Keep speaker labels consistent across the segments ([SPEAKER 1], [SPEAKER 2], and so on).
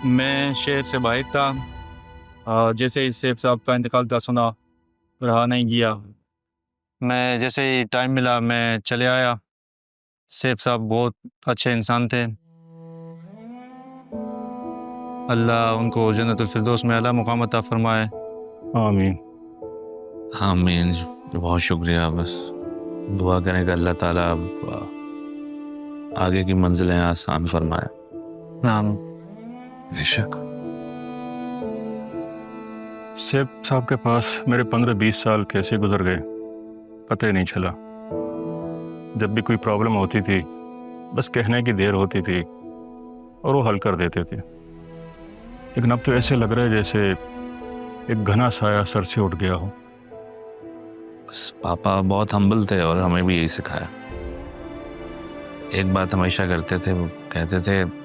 [SPEAKER 1] मैं शहर से बाहर था। जैसे ही सेठ साहब का इंतकाल का सुना, रहा नहीं गया। मैं जैसे ही टाइम मिला मैं चले आया। सेठ साहब बहुत अच्छे इंसान थे। अल्लाह उनको जन्नतुल फिरदौस में आला मुकाम अता फरमाए। आमीन।
[SPEAKER 2] आमीन। बहुत शुक्रिया। बस दुआ करें कि अल्लाह ताला आगे की मंजिलें आसान फरमाए।
[SPEAKER 1] नाम
[SPEAKER 2] बेशक।
[SPEAKER 3] सेठ साहब के पास मेरे 15-20 साल कैसे गुजर गए पता ही नहीं चला। जब भी कोई प्रॉब्लम होती थी बस कहने की देर होती थी और वो हल कर देते थे। लेकिन अब तो ऐसे लग रहा है जैसे एक घना साया सर से उठ गया हो।
[SPEAKER 2] बस पापा बहुत हम्बल थे और हमें भी यही सिखाया। एक बात हमेशा करते थे, वो कहते थे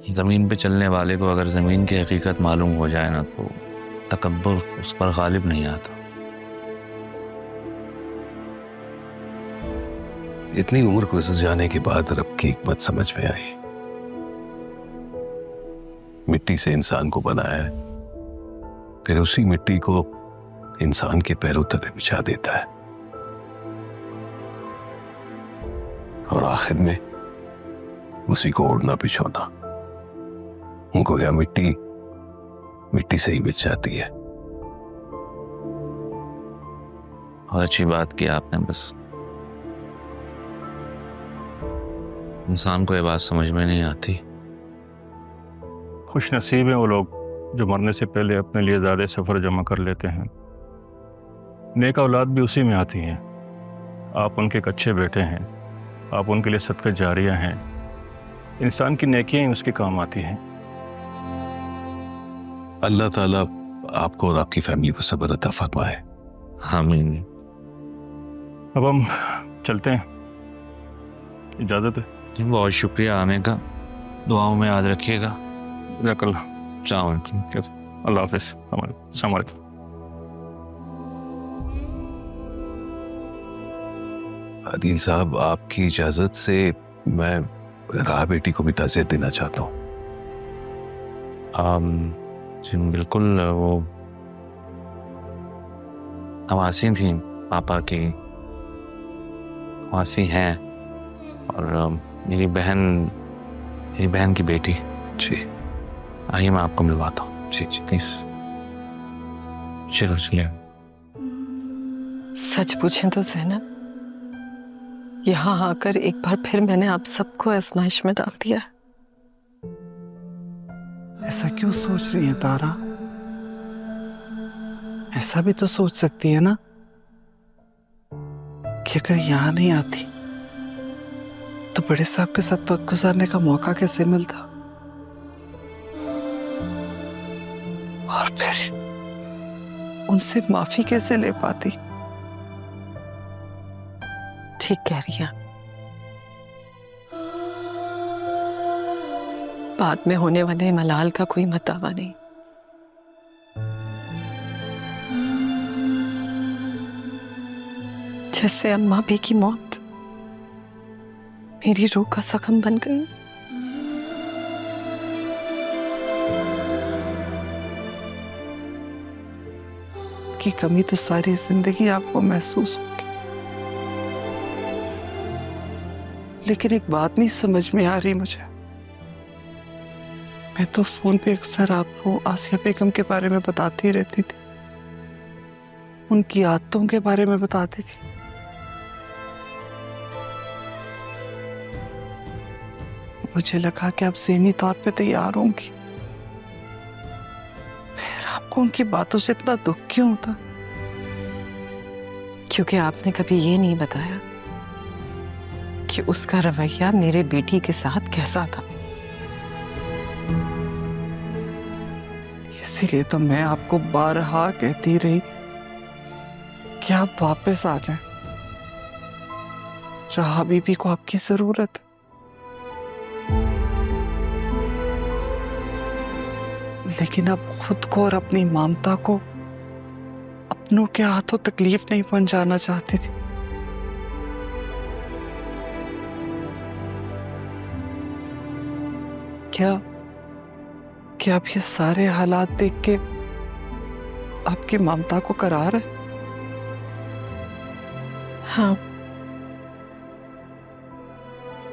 [SPEAKER 2] ज़मीन पे चलने वाले को अगर ज़मीन की हकीकत मालूम हो जाए ना तो तकब्बुर उस पर गालिब नहीं आता।
[SPEAKER 4] इतनी उम्र गुजर जाने के बाद रब की हिकमत समझ में आई। मिट्टी से इंसान को बनाया है, फिर उसी मिट्टी को इंसान के पैरों तले बिछा देता है और आखिर में उसी को ओढ़ना बिछोना। गोया मिट्टी मिट्टी से ही मिल जाती है।
[SPEAKER 2] और अच्छी बात की आपने। बस इंसान को ये बात समझ में नहीं आती।
[SPEAKER 3] खुश नसीब हैं वो लोग जो मरने से पहले अपने लिए ज़्यादा सफ़र जमा कर लेते हैं। नेक औलाद भी उसी में आती हैं। आप उनके एक अच्छे बेटे हैं, आप उनके लिए सदका जारिया हैं। इंसान की नेकियां ही उसके काम आती हैं।
[SPEAKER 4] अल्लाह ताला आपको और आपकी फैमिली को सब्र अता फरमाए।
[SPEAKER 2] आमीन।
[SPEAKER 3] अब हम चलते हैं, इजाज़त है।
[SPEAKER 2] बहुत शुक्रिया आने का। दुआओं में याद रखिएगा।
[SPEAKER 3] जज़ाकल्लाह।
[SPEAKER 2] चाहो
[SPEAKER 3] कैसे? अल्लाह हाफ़िज़। अस्सलाम वालेकुम।
[SPEAKER 4] आदिल साहब, आपकी इजाजत से मैं राह बेटी को भी ताज़ियत देना चाहता हूँ।
[SPEAKER 2] जी बिल्कुल। वो नवासी थी पापा की, नवासी हैं। और मेरी बहन की बेटी।
[SPEAKER 4] जी
[SPEAKER 2] आइए मैं आपको मिलवाता हूँ।
[SPEAKER 4] जी जी
[SPEAKER 2] प्लीज। चलो चलिए।
[SPEAKER 5] सच पूछें तो ज़ैनब, यहाँ आकर एक बार फिर मैंने आप सबको आजमाइश में डाल दिया।
[SPEAKER 6] ऐसा क्यों सोच रही है तारा? ऐसा भी तो सोच सकती है ना कि अगर यहाँ नहीं आती तो बड़े साहब के साथ वक्त गुजारने का मौका कैसे मिलता, और फिर उनसे माफी कैसे ले पाती।
[SPEAKER 5] ठीक कह रही हैं। बाद में होने वाले मलाल का कोई मतावा नहीं। जैसे अम्मा भी की मौत मेरी रूह का जख्म बन गई।
[SPEAKER 6] की कमी तो सारी जिंदगी आपको महसूस होगी। लेकिन एक बात नहीं समझ में आ रही मुझे। मैं तो फोन पे अक्सर आपको आसिया बेगम के बारे में बताती रहती थी, उनकी आदतों के बारे में बताती थी। मुझे लगा कि आप ज़हनी तौर पे तैयार होंगी, फिर आपको उनकी बातों से इतना दुख क्यों होता?
[SPEAKER 5] क्योंकि आपने कभी ये नहीं बताया कि उसका रवैया मेरे बेटी के साथ कैसा था।
[SPEAKER 6] इसीलिए तो मैं आपको बारहा कहती रही कि आप वापस आ जाएं। राहा बीबी को आपकी जरूरत है। लेकिन आप खुद को और अपनी ममता को अपनों के हाथों तकलीफ नहीं पहुंचाना चाहती थी। क्या आप ये सारे हालात देख के आपकी ममता को करार है?
[SPEAKER 5] हाँ,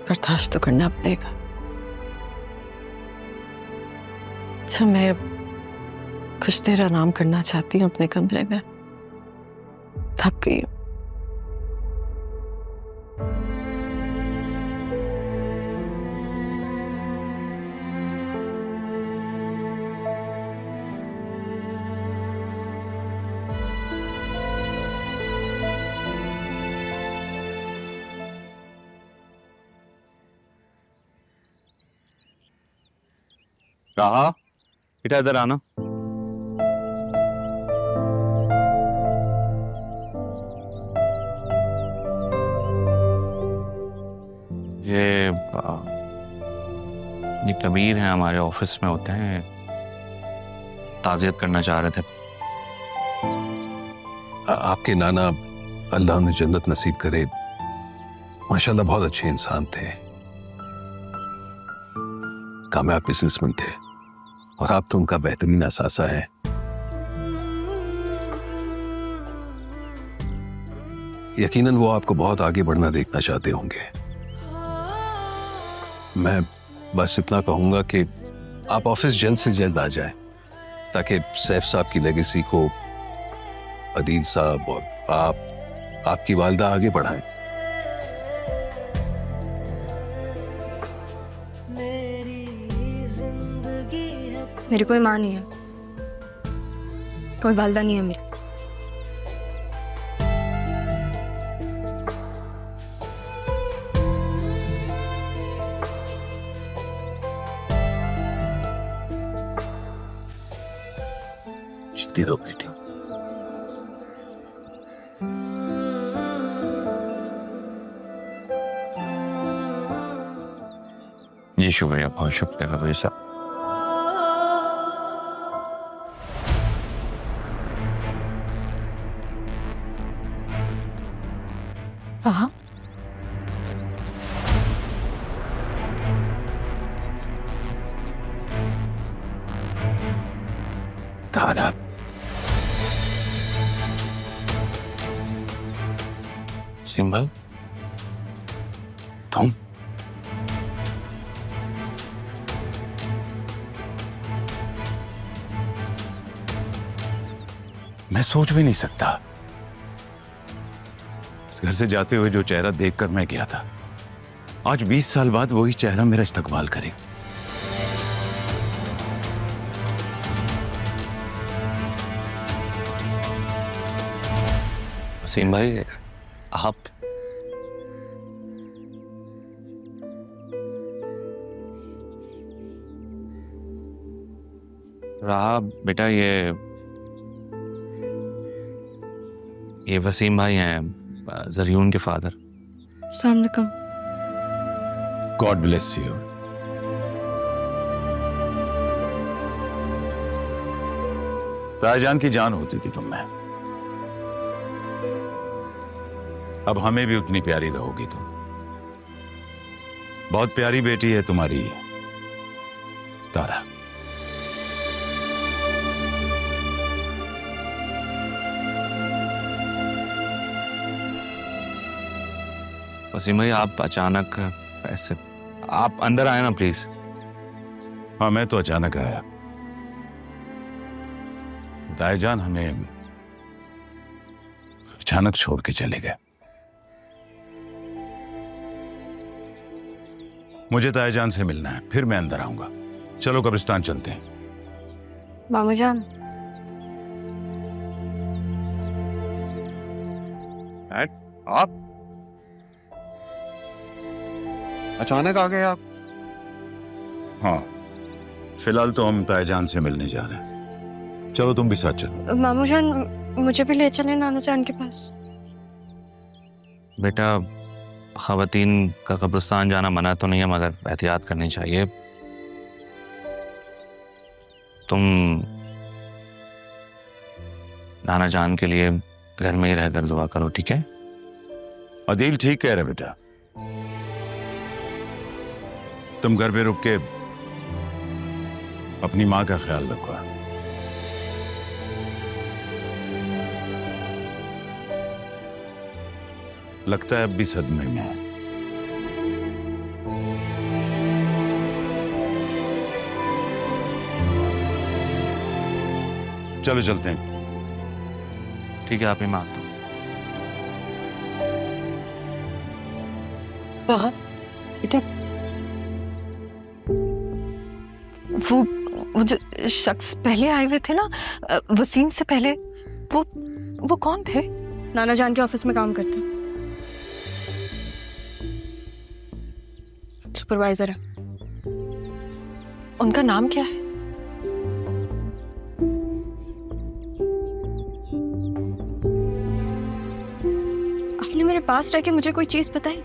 [SPEAKER 5] बर्दाश्त तो करना पड़ेगा। अच्छा, मैं कुछ देर आराम करना चाहती हूँ अपने कमरे में, थक गई हूँ।
[SPEAKER 2] कहा बेटा इधर आना। ये कबीर हैं, हमारे ऑफिस में होते हैं, ताज़ियत करना चाह रहे थे।
[SPEAKER 4] आपके नाना, अल्लाह उन्हें जन्नत नसीब करे, माशाल्लाह बहुत अच्छे इंसान थे, कामयाब बिजनेसमैन थे, और आप तो उनका बेहतरीन असासा है। यकीनन वो आपको बहुत आगे बढ़ना देखना चाहते होंगे। मैं बस इतना कहूंगा कि आप ऑफिस जल्द से जल्द आ जाएं, ताकि सैफ साहब की लेगेसी को अदील साहब और आपकी वालदा आगे बढ़ाएं।
[SPEAKER 7] मेरी कोई माँ नहीं है, कोई वालदा नहीं है मेरी।
[SPEAKER 4] जीती रहो बेटी।
[SPEAKER 2] जी शुक्रिया, बहुत शुक्रिया कबीर साहब।
[SPEAKER 5] हाँ,
[SPEAKER 4] तारा,
[SPEAKER 2] सिंबल तुम
[SPEAKER 8] मैं सोच भी नहीं सकता, इस घर से जाते हुए जो चेहरा देखकर मैं गया था, आज 20 साल बाद वही चेहरा मेरा इस्तकबाल करे।
[SPEAKER 2] वसीम भाई, आप रहा बेटा, ये वसीम भाई हैं, जरियून के फादर।
[SPEAKER 7] अस्सलाम वालेकुम।
[SPEAKER 8] God bless you. ताईजान की जान होती थी तुम में, अब हमें भी उतनी प्यारी रहोगी तुम। बहुत प्यारी बेटी है तुम्हारी तारा।
[SPEAKER 2] वसीम भाई, आप अचानक ऐसे, आप अंदर आए ना प्लीज।
[SPEAKER 8] हाँ, मैं तो अचानक आया। ताईजान हमें अचानक छोड़ के चले गए। मुझे ताईजान से मिलना है, फिर मैं अंदर आऊंगा। चलो कब्रिस्तान चलते हैं।
[SPEAKER 7] मामू जान,
[SPEAKER 1] आप अचानक आ गए आप?
[SPEAKER 8] हाँ, फिलहाल तो हम ताईजान से मिलने जा रहे हैं। चलो तुम भी साथ चलो।
[SPEAKER 7] मामू जान मुझे भी ले चले नाना जान के पास।
[SPEAKER 2] बेटा, ख़वातीन का कब्रिस्तान जाना मना तो नहीं है, मगर एहतियात करनी चाहिए। तुम नाना जान के लिए घर में ही रहकर दुआ करो, ठीक है?
[SPEAKER 8] अदील ठीक कह रहे बेटा, तुम घर पे रुक के अपनी माँ का ख्याल रखो। लगता है अब भी सदमे में है। चलो चलते हैं।
[SPEAKER 2] ठीक है, आप ही मैं आता हूँ।
[SPEAKER 5] इधर वो जो शख्स पहले आए हुए थे ना, वसीम से पहले, वो कौन थे?
[SPEAKER 7] नाना जान के ऑफिस में काम करते हैं, सुपरवाइजर है।
[SPEAKER 5] उनका नाम क्या है?
[SPEAKER 7] आपने मेरे पास रह के मुझे कोई चीज बताई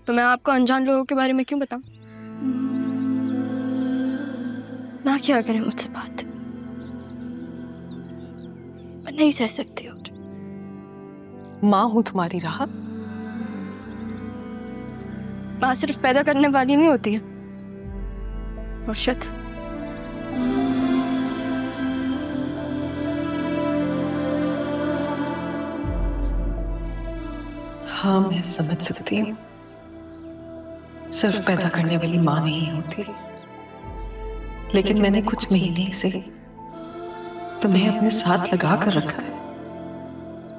[SPEAKER 7] तो मैं आपको अनजान लोगों के बारे में क्यों बताऊं? ना क्या करें मुझसे बात, मैं नहीं सह सकती और
[SPEAKER 5] माँ हूं तुम्हारी राहत।
[SPEAKER 7] माँ सिर्फ पैदा करने वाली नहीं होती है मुर्शद।
[SPEAKER 5] हाँ, मैं समझ सकती हूँ, सिर्फ पैदा करने वाली माँ नहीं होती, लेकिन मैंने कुछ महीने से तुम्हें अपने साथ लगा कर रखा है।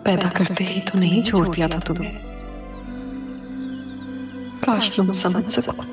[SPEAKER 5] पैदा करते ही तो नहीं छोड़ दिया था तुम्हें। काश तुम समझ सको।